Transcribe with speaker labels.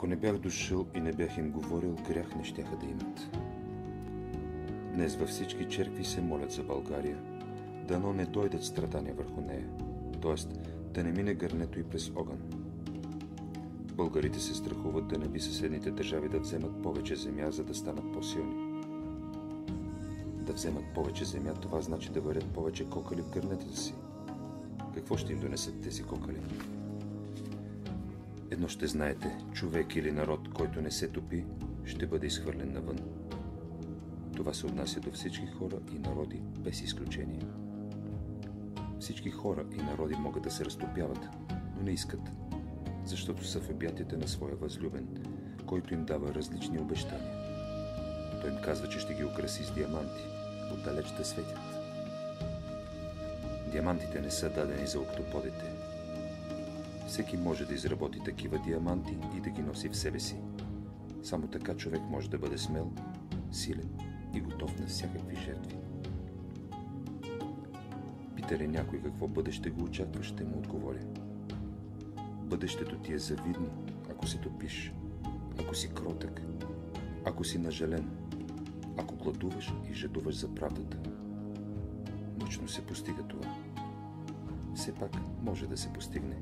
Speaker 1: Ако не бях дошъл и не бях им говорил, грях не щяха да имат. Днес във всички черкви се молят за България, дано не дойдат страдания върху нея, т.е. да не мине гърнето и през огън. Българите се страхуват да не би съседните държави да вземат повече земя, за да станат по-силни. Да вземат повече земя, това значи да варят повече кокали в гърнетата си. Какво ще им донесат тези кокали? Едно ще знаете, човек или народ, който не се топи, ще бъде изхвърлен навън. Това се отнася до всички хора и народи, без изключение. Всички хора и народи могат да се разтопяват, но не искат, защото са в обятията на своя възлюбен, който им дава различни обещания. Той им казва, че ще ги украси с диаманти, отдалеч да светят. Диамантите не са дадени за октоподите. Всеки може да изработи такива диаманти и да ги носи в себе си. Само така човек може да бъде смел, силен и готов на всякакви жертви. Пита ли някой какво бъдеще го очаква, ще му отговоря. Бъдещето ти е завидно, ако се топиш, ако си кротък, ако си нажален, ако гладуваш и жадуваш за правдата. Мъчно се постига това. Все пак може да се постигне.